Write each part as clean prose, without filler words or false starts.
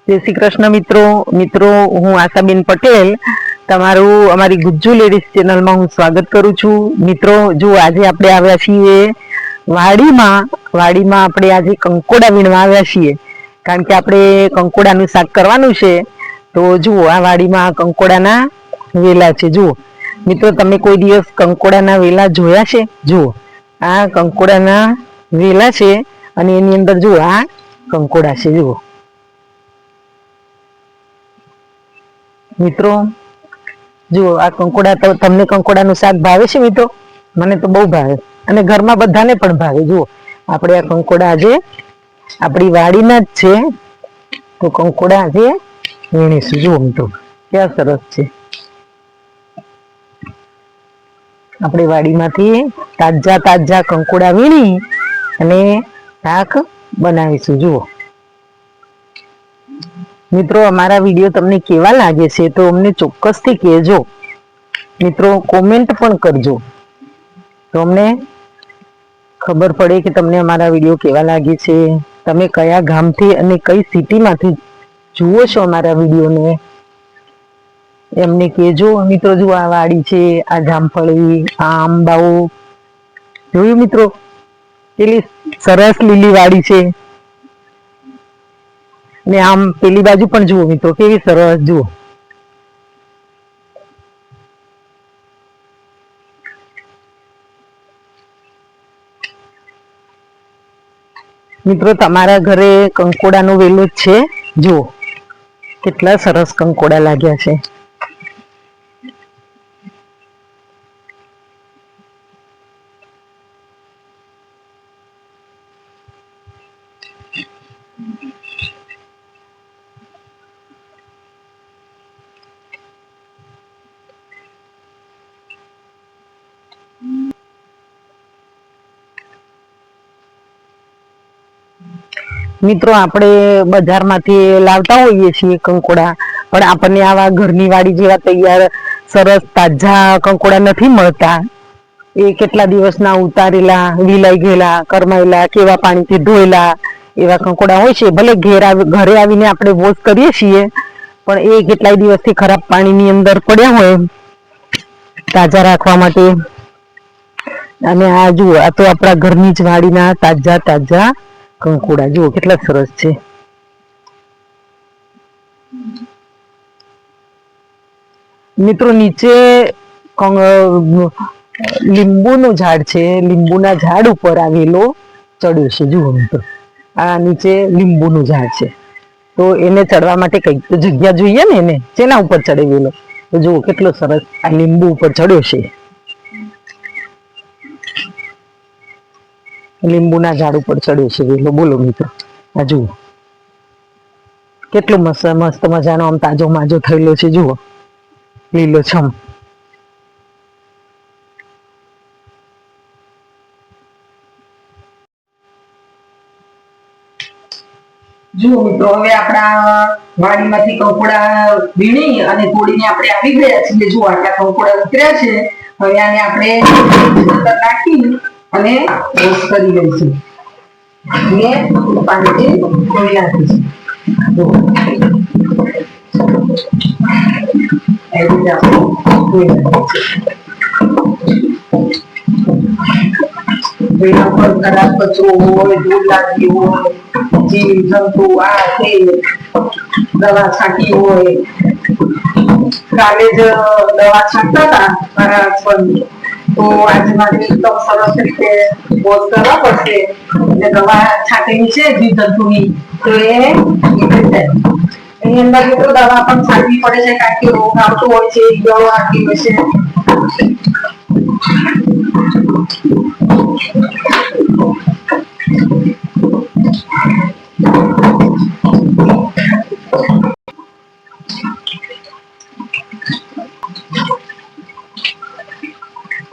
જય શ્રી કૃષ્ણ મિત્રો હું આશાબેન પટેલ તમારું અમારી ગુજ્જુ લેડીઝ ચેનલમાં હું સ્વાગત કરું છું। મિત્રો જો આજે આપણે આવ્યા છીએ વાડીમાં આપણે આજે કંકોડા વીણવા આવ્યા છીએ, કારણ કે આપણે કંકોડાનું શાક કરવાનું છે। તો જુઓ આ વાડીમાં કંકોડાના વેલા છે। જુઓ મિત્રો, તમે કોઈ દિવસ કંકોડાના વેલા જોયા છે? જુઓ આ કંકોડાના વેલા છે અને એની અંદર જુઓ આ કંકોડા છે। જુઓ મિત્રો, જુઓ આ કંકોડા, તો તમને કંકોડાનું શાક ભાવે છે મિત્રો? મને તો બહુ ભાવે અને ઘરમાં બધાને પણ ભાવે। જુઓ આપણે આ કંકોડા આજે આપણી વાડીના જ છે, તો કંકોડા આજે વીણીશું। જુઓ મિત્રો ક્યાં સરસ છે, આપણે વાડીમાંથી તાજા તાજા કંકોડા વીણી અને શાક બનાવીશું। જુઓ મિત્રો, અમારા વિડીયો તમને કેવા લાગે છે તો અમને ચોક્કસથી કહેજો મિત્રો, કોમેન્ટ પણ કરજો તો અમને ખબર પડે કે તમને અમારા વિડીયો કેવા લાગે છે, તમે કયા ગામથી અને કઈ સિટીમાંથી જુઓ છો અમારા વિડીયોને એમને કહેજો મિત્રો। જુઓ આ વાડી છે, આ જામફળી, આ આંબાઓ જોયું મિત્રો, કેટલી સરસ લીલી વાડી છે। ને આમ પેલી બાજુ પણ જુઓ મિત્રો, કેવી સરસ જુઓ મિત્રો, તમારા ઘરે કંકોડાનો વેલો છે? જુઓ કેટલા સરસ કંકોડા લાગ્યા છે। મિત્રો, આપણે બજારમાંથી લાવતા હોઈએ છીએ કંકોડા, પણ આપણને આવા ઘરની વાડી જેવા તૈયાર સરસ તાજા કંકોડા નથી મળતા। એ કેટલા દિવસના ઉતારેલા, વિલાઈ ગયેલા, કરમાયેલા, કેવા પાણીથી ધોયેલા એવા કંકોડા હોય છે। ભલે ઘરે આવીને આપણે વોશ કરીએ છીએ, પણ એ કેટલાય દિવસથી ખરાબ પાણીની અંદર પડ્યા હોય તાજા રાખવા માટે। અને આ જુઓ, આ તો આપણા ઘરની જ વાડીના તાજા તાજા કંકોડા જુઓ કેટલા સરસ છે। મિત્રો, નીચે લીંબુનું ઝાડ છે, લીંબુના ઝાડ ઉપર આવેલો ચડ્યો છે। જુઓ મિત્રો, આ નીચે લીંબુનું ઝાડ છે, તો એને ચડવા માટે કઈક તો જગ્યા જોઈએ ને, એને શેના ઉપર ચડેલો? તો જુઓ કેટલો સરસ આ લીંબુ ઉપર ચડ્યો છે, લીંબુના ઝાડ ઉપર ચડ્યો છે વેલો। બોલો મિત્રો, આ જુઓ કેટલો મસ્ત મસ્ત મજાનો આમ તાજો માજો થયેલો છે। જુઓ લીલો છમ। જુઓ મિત્રો, હવે આપણા વાડીમાંથી કંકોડા વીણી અને તોડીને આપણે આવી ગયા છીએ। જુઓ આટલા કંકોડા ઉતર્યા છે, હવે આને આપણે નાખી અને વોશ કરી લઈશું ને પાણીથી ધોઈ નાખીશું। જુઓ એવી રીતે આપણે ધોઈ નાખીશું। એના પર ખરાબ કચરો હોય, ધૂળ લાગી હોય, જીવ જંતુ આ તે દવા છાંટી હોય, કાલે જ દવા છાંટતા હતા મારા હસબન્ડ, તો આજે મારે એકદમ સરસ રીતે વોશ કરવા પડશે એટલે દવા છાંટેલી છે જીવ જંતુની, તો એ નીકળી જાય। એની અંદર તો દવા પણ છાંટવી પડે છે, કારણ કે રોગ આવતો હોય છે, દવા આવતી હોય છે।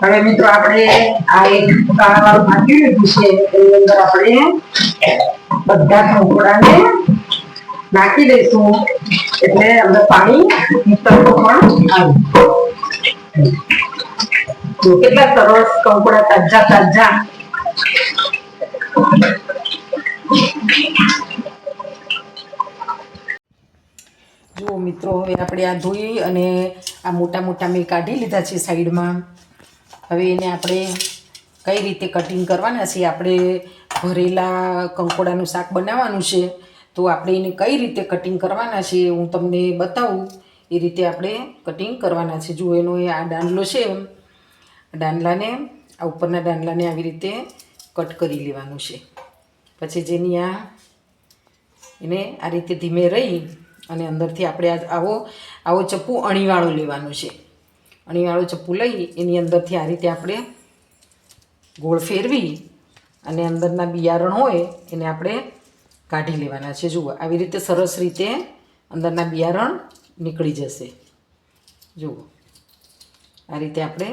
હવે મિત્રો, આપણે આ એક કાણાવાળું ઢાંકી લીધું છે, એની અંદર આપણે બધા કંકોડાને નાખી દઈશું એટલે અંદર પાણી નીકળતું પણ આવે। જો કેટલા સરસ કંકોડા તાજા તાજા મિત્રો, હવે આપણે આ ધોઈ અને આ મોટા મોટા મેં કાઢી લીધા છે સાઈડમાં. હવે એને આપણે કઈ રીતે કટિંગ કરવાના છે, આપણે ભરેલા કંકોડાનું શાક બનાવવાનું છે, તો આપણે એને કઈ રીતે કટિંગ કરવાના છે હું તમને બતાવું. એ રીતે આપણે કટિંગ કરવાના છે. જુઓ, એનો એ આ દાંડલો છે, દાંડલાને આ ઉપરના દાંડલાને આવી રીતે કટ કરી લેવાનું છે. પછી જેની એને આ રીતે ધીમે રહી અને અંદરથી આપણે આવો ચપ્પુ અણીવાળો લેવાનો છે. અણીવાળો ચપ્પુ લઈ એની અંદરથી આ રીતે આપણે ગોળ ફેરવી અને અંદરના બિયારણ હોય એને આપણે કાઢી લેવાના છે. જુઓ, આવી રીતે સરસ રીતે અંદરના બિયારણ નીકળી જશે. જુઓ, આ રીતે આપણે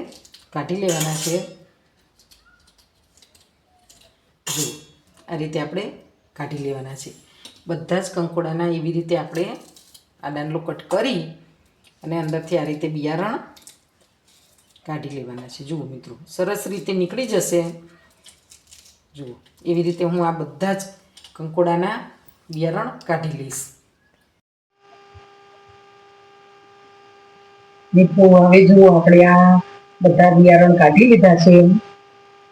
કાઢી લેવાના છે. જુઓ, આ રીતે આપણે કાઢી લેવાના છે. બધા જ કંકોડાના એવી રીતે આપણે આ દાંડલો કટ કરી અને અંદરથી આ રીતે બિયારણ કાઢી લેવાના છે. જુઓ મિત્રો, સરસ રીતે નીકળી જશે. જુઓ, એવી રીતે હું આ બધા જ કંકોડાના બિયારણ કાઢી લઈશ. મિત્રો, હવે જુઓ, આપણે આ બધા બિયારણ કાઢી લીધા છે.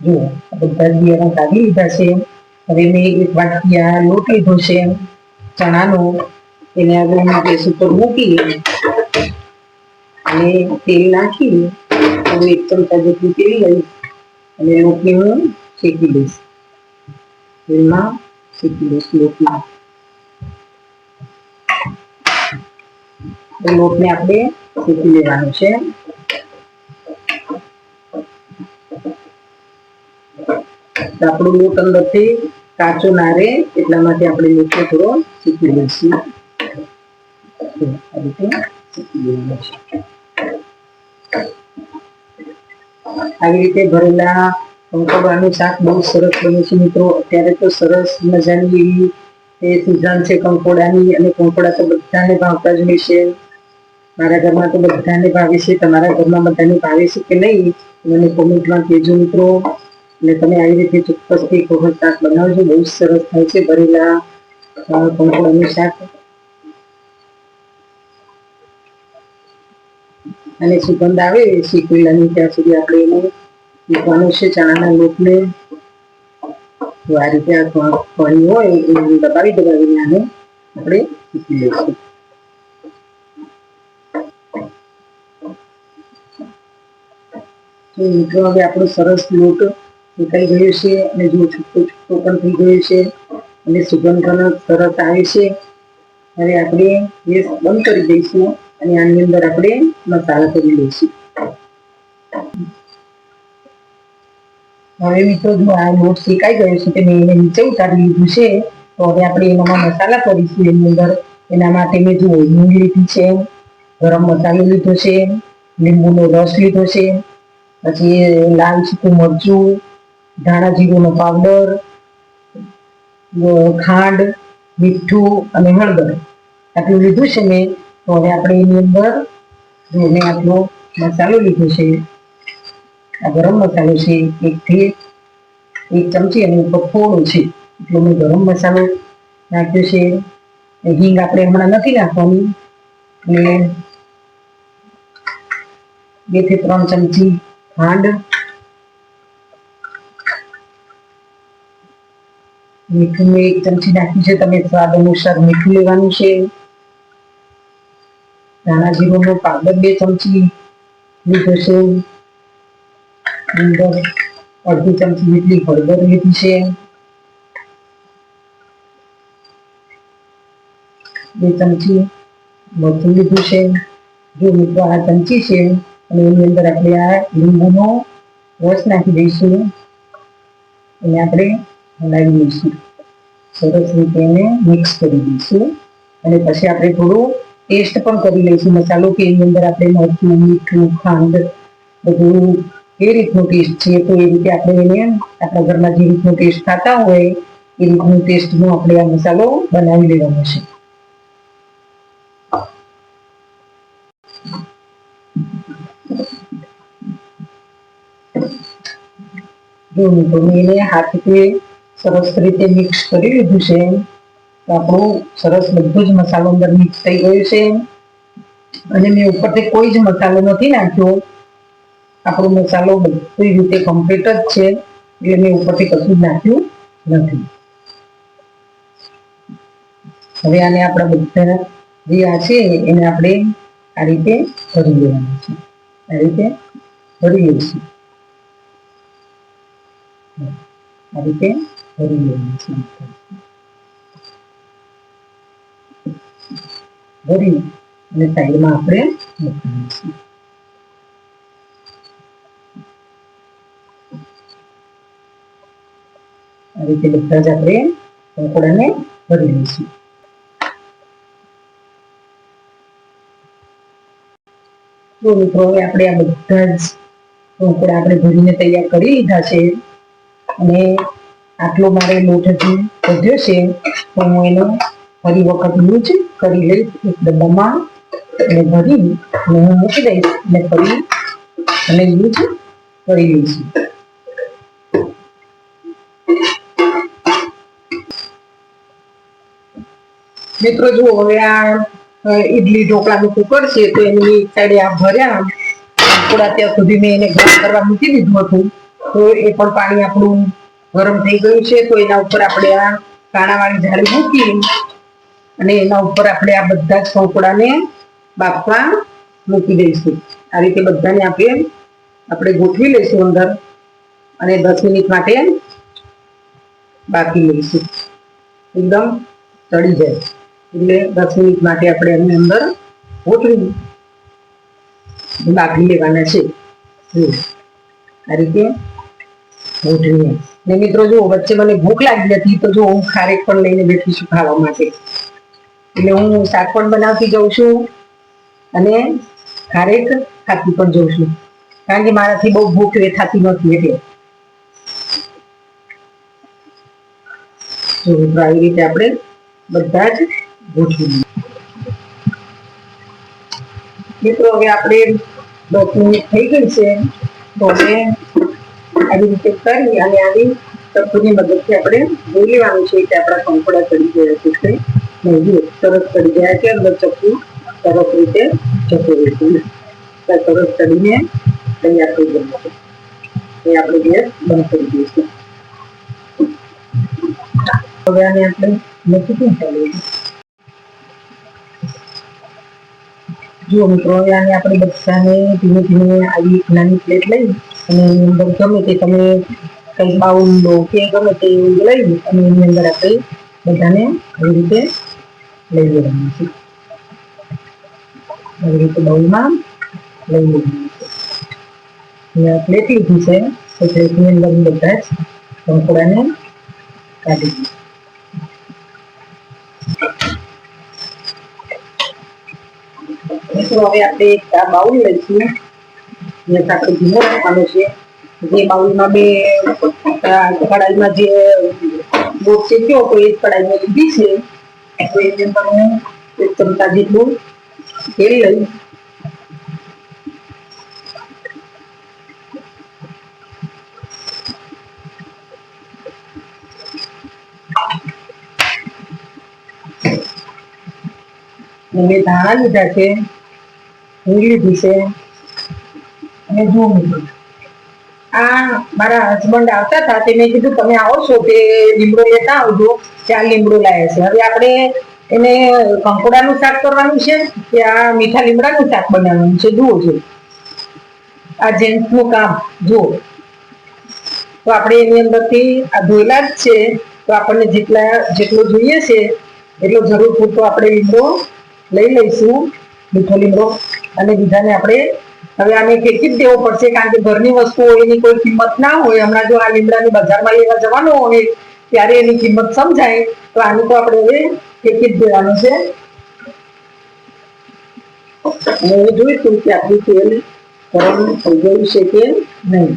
જુઓ, બધા જ બિયારણ કાઢી લીધા છે. હવે મેં એક વાટકી આ લોટ લીધો છે ચણાનો. એને આગળ ગેસ ઉપર મૂકી અને તેલ નાખી હવે 1 ચમચા જેટલું તેલ લઈ અને લોટને હું શેકી લઈશ. તેલમાં શેકી લઈશ લોટમાં. લોટને આપણે શેકી લેવાનું છે. આપણો લોટ અંદરથી કાચો ના રહે એટલા માટે આપણે લોટને થોડો શેકી લઈશું. આ રીતે શેકી લેવાનો છે. આવી રીતે ભરેલા કંકોડાનું શાક બહુ સરસ બને છે મિત્રો. અત્યારે તો સરસ મજાની એવી સિઝન છે કંકોડાની, અને કંકોડા તો બધાને ભાવતા જ હોય છે. મારા ઘરમાં તો બધાને ભાવે છે. તમારા ઘરમાં બધાને ભાવે છે કે નહીં મને કોમેન્ટમાં કહેજો મિત્રો. અને તમે આવી રીતે ચોક્કસથી એક વખત શાક બનાવજો. બહુ સરસ થાય છે ભરેલા કંકોડાનું શાક. અને સુગંધ આવે શેકેલાની ત્યાં સુધી આપણે એને મૂકવાનું છે ચણાના લોટને. તો આ રીતે આ પાણી હોય એને દબાવીને આને આપણે શેકી લઈશું. મિત્રો, હવે આપણો સરસ લોટ શેકાઈ ગયો છે અને જો છૂટો છૂટો પણ થઈ ગયો છે અને સુગંધ પણ સરસ આવે છે. હવે આપણે ગેસ બંધ કરી દઈશું અને આની અંદર આપણે મસાલા કરી લઈશું. હવે મિત્રો, જો આ લોટ શેકાઈ ગયો છે તે મેં એને નીચે ઉતારી લીધું છે. તો હવે આપણે એમાં મસાલા કરીશું. એની અંદર એના માટે મેં જો હિંગ લીધી છે, ગરમ મસાલો લીધો છે, લીંબુનો રસ લીધો છે, પછી લાલ સૂકું મરચું, ધાણા જીરુંનો પાવડર, ખાંડ, મીઠું અને હળદર આટલું લીધું છે મેં. તો હવે આપણે એની અંદર જો મેં આટલો મસાલો લીધો છે, આ ગરમ મસાલો છે, 1 ચમચી અને ઉપર થોડો છે એટલો મેં ગરમ મસાલો નાખ્યો છે. હિંગ આપણે હમણાં નથી નાખવાની. અને 2 થી 3 ચમચી ખાંડ, મીઠું મેં 1 ચમચી નાખ્યું છે. તમે સ્વાદ અનુસાર મીઠું લેવાનું છે. ધાણા જીરુંનો પાવડર 2 ચમચી લીધો છે. અંદર 1/2 ચમચી જેટલી હળદર લીધી છે. 2 ચમચી મરચું લીધું છે. જો મિત્રો, આ ચમચી છે અને એની અંદર આપણે આ લીંબુનો રસ નાખી દઈશું અને આપણે હલાવી દઈશું. સરસ રીતે એને મિક્સ કરી દઈશું અને પછી આપણે થોડું ટેસ્ટ પણ કરી લઈશું મસાલો કે એની અંદર આપણે મરચું, મીઠું, ખાંડ બધું એ રીતનો ટેસ્ટ છે. તો એ રીતે આપણે એને આપણા ઘરમાં જે રીતનો ટેસ્ટ ખાતા હોય એ રીતનો ટેસ્ટનો આપણે આ મસાલો બનાવી લેવાનો છે. જો મિત્રો, મેં એને હાથથી સરસ રીતે મિક્સ કરી લીધું છે. તો આપણું સરસ બધું જ મસાલો અંદર મિક્સ થઈ ગયું છે. અને મેં ઉપરથી કોઈ જ મસાલો નથી નાખ્યો. આપણો મસાલો બધી રીતે કમ્પ્લીટ જ છે, એટલે મેં ઉપરથી કશું જ નાખ્યું નથી. હવે આને આપણા બધા જે આ છે એને આપણે આ રીતે ભરી લેવાનું છે. આ રીતે ભરી લઈશું. આ રીતે ભરી લેવાનું છે. ભરી અને સાઈડમાં આપણે મૂકી દઈશું. આ રીતે બધા જ આપણે કંકોડાને ભરી લઈશું. તો મિત્રો હવે આપણે આ બધા જ કંકોડા આપણે ભરીને તૈયાર કરી લીધા છે. અને આટલો મારે લોટ હજી વધ્યો છે, તો હું એનો ફરી વખત યુઝ કરી લઈશ એક ડબ્બામાં અને ભરી અને હું મૂકી દઈશ અને ફરી અને યુઝ કરી લઈશું. મિત્રો જુઓ, હવે આ ઈડલી ઢોકળાનું કુકર છે, તો એની સાઈડે આ ભર્યા થોડા ત્યાં સુધી મેં એને ગરમ કરવા મૂકી દીધું હતું. તો એ પણ પાણી આપણું ગરમ થઈ ગયું છે. તો એના ઉપર આપણે આ કાણાવાળી જાળી મૂકી અને એના ઉપર આપણે આ બધા જ કંકોડાને બાફવા મૂકી દઈશું. આ રીતે બધાને આપણે ગોઠવી લઈશું અંદર અને 10 મિનિટ માટે બાફી લઈશું. એકદમ ચડી જાય એટલે 10 મિનિટ માટે આપણે એની અંદર ગોઠવી બાફી લેવાના છે. આ રીતે ગોઠવીને ને મિત્રો જો વચ્ચે મને ભૂખ લાગી હતી, તો જો હું ખારેક પણ લઈને બેઠી છું ખાવા માટે. એટલે હું શાક પણ બનાવતી જાઉં છું અને ખારેક ખાતી પણ જાઉં છું, કારણ કે મારાથી બહુ ભૂખ થતી નથી. એટલે જો આવી રીતે આપણે બધા જ ગોઠવી મિત્રો. હવે આપણે 10 મિનિટ થઈ ગઈ છે, તો હવે આવી રીતે કરી અને આવી ચપ્પુની મદદથી આપણે જોઈ લેવાનું છે કે આપણા કંકોડા ચડી ગયા છે કે નહીં. સરસ ચડી ગયા છે, અંદર ચપ્પુ સરસ રીતે જતું રહેશે. સરસ ચડીને તૈયાર થઈ ગયું છે. એ આપણે ગેસ બંધ કરી દઈશું. હવે આને આપણે મૂકી ચાલુ. જો મિત્રો, હવે આને આપણે બધાને ધીમે ધીમે આવી નાની પ્લેટ લઈ અને એની અંદર ગમે તે તમે કંઈ બાઉલ લો કે ગમે તે લઈ અને એની અંદર આપણે બધાને આવી રીતે લઈ લેવાનું છે. આવી રીતે બાઉલમાં લઈ લેવાનું છે. પ્લેટ લીધી છે, તો પ્લેટની અંદર બધા જ કંકોડાને કાઢી દઈશું. મિત્રો હવે આપણે એક બાઉલ લઈશું. આપણે ધીમો રાખવાનો છે. જે બાઉલમાં બે કડાઈમાં જે લોટ શેક્યો તો એ કડાઈમાં લીધી છે. તો એની અંદર હું 1 ચમચા જેટલું તેલ લઈ મેં ધાણા લીધા છે, લીધી છે. અને જુઓ મિત્રો, આ મારા હસબન્ડ આવતા હતા, તે મેં કીધું તમે આવો છો તે લીમડો લેતા આવજો. ત્યાં લીમડો લાવ્યા છે. હવે આપણે એને કંકોડાનું શાક કરવાનું છે કે આ મીઠા લીમડાનું શાક બનાવવાનું છે, જુઓ છો. આ જેન્ટ્સનું કામ જુઓ. તો આપણે એની અંદરથી આ ધોયેલા જ છે, તો આપણને જેટલો જોઈએ છે એટલો જરૂર પૂરતો આપણે લીમડો લઈ લઈશું, મીઠો લીમડો. અને બીજાને આપણે હવે આને ફેંકી જ દેવો પડશે, કારણ કે ઘરની વસ્તુ હોય એની કોઈ કિંમત ના હોય. હમણાં જો આ લીમડાની બજારમાં લેવા જવાનો હોય ત્યારે એની કિંમત સમજાય, તો આને તો આપણે હવે ફેંકી જ દેવાનું છે. અને હવે જોઈશું કે આપણું તેલ ગરમ થઈ ગયું છે કે નહીં.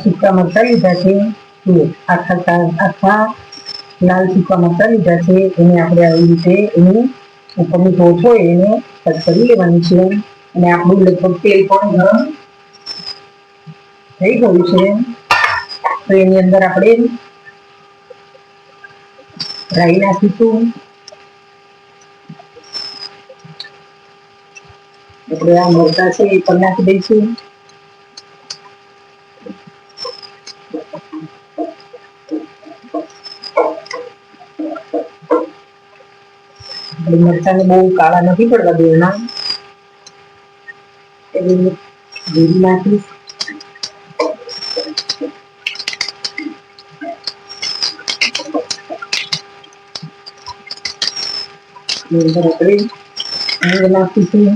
સૂકા મરચાં લીધા છે, આખા લાલ સૂકા મરચાં લીધા છે. એને આપણે આવી રીતે એની ઉપરની ટોચ હોય એને કટ કરી લેવાની છે. અને આપણું લગભગ તેલ પણ ગરમ થઈ ગયું છે. તો એની અંદર આપણે રાઈ નાખીશું. આપણે આ મરચાં છે એ પણ નાખી દઈશું. મરચાંને બહુ કાળા નથી પડવા દેવાના. એટલે જીરું નાખીશ. અંદર આપણે હિંગ નાખીશું.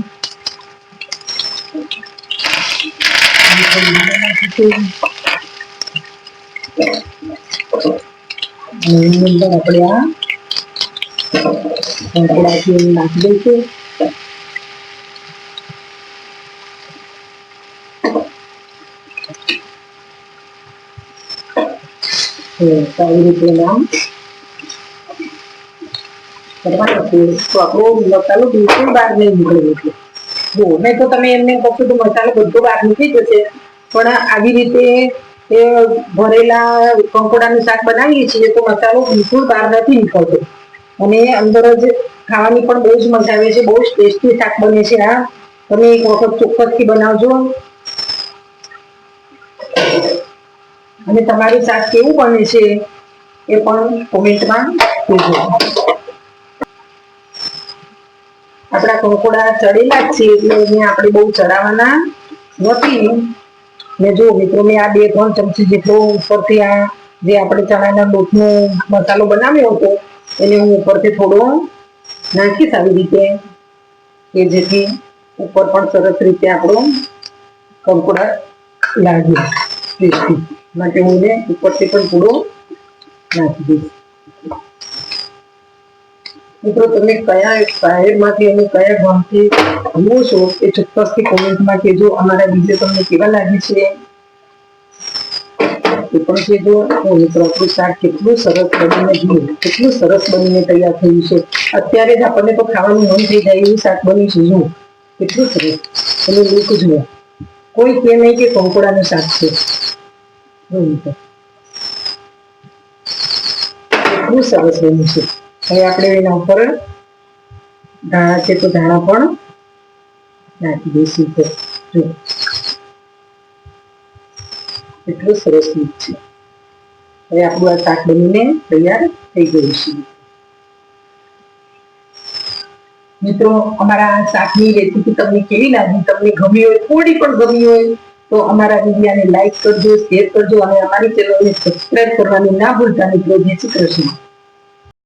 એની અંદર આપણે આ કંકોડા નાખી દઈશું. આવી રીતે નામ કરવાનું છે. તો આપણો મસાલો બિલકુલ બહાર નહીં નીકળે. એટલે જો નહીં તો તમે એમને કહો તો મસાલો બધો બહાર નીકળી જશે. પણ આવી રીતે એ ભરેલા કંકોડાનું શાક બનાવીએ છીએ તો મસાલો બિલકુલ બહાર નથી નીકળતો અને અંદર જ ખાવાની પણ બહુ જ મજા આવે છે. બહુ જ ટેસ્ટી શાક બને છે આ. તમે એક વખત ચોક્કસથી બનાવજો અને તમારું શાક કેવું બને છે એ પણ કોમેન્ટમાં કહેજો. આપણા કંકોડા ચડેલા જ છે એટલે એને આપણે બહુ ચડાવવાના નથી. ને જો મિત્રો મેં આ 2-3 ચમચી જેટલો ઉપરથી આ જે આપણે ચણાના લોટનો મસાલો બનાવ્યો હતો એને હું ઉપરથી થોડો નાખીશ આવી રીતે, કે જેથી ઉપર પણ સરસ રીતે આપણો કંકોડા લાગે ટેસ્ટી. માટે હું એને ઉપરથી પણ થોડો નાખી દઈશ. મિત્રો તમે કયા શહેરમાંથી અને કયા ગામથી જુઓ છો એ ચોક્કસથી કોમેન્ટમાં કહેજો. અમારા વિડીયો તમને કેવા લાગે છે એ પણ કહેજો. મિત્રો આપણું શાક કેટલું સરસ બનીને જુઓ, કેટલું સરસ બનીને તૈયાર થયું છે. અત્યારે જ આપણને તો ખાવાનું મન થઈ જાય એવું શાક બન્યું છે. જુઓ કેટલું સરસ એનું લુક જુઓ. કોઈ કે નહીં કે કંકોડાનું શાક છે. કેટલું સરસ બન્યું છે. હવે આપણે એના ઉપર ધાણા છે તો ધાણા પણ નાખી દઈશું. જો એટલું સરસ લુક છે. હવે આપણું આ શાક બનીને તૈયાર થઈ ગયું છે. મિત્રો અમારા શાકની રેસીપી તમને કેવી લાગી, તમને ગમી હોય, થોડી પણ ગમી હોય તો અમારા વિડીયોને લાઈક કરજો, શેર કરજો અને અમારી ચેનલને સબસ્ક્રાઇબ કરવાની ના ભૂલતા મિત્રો. જય શ્રી કૃષ્ણ.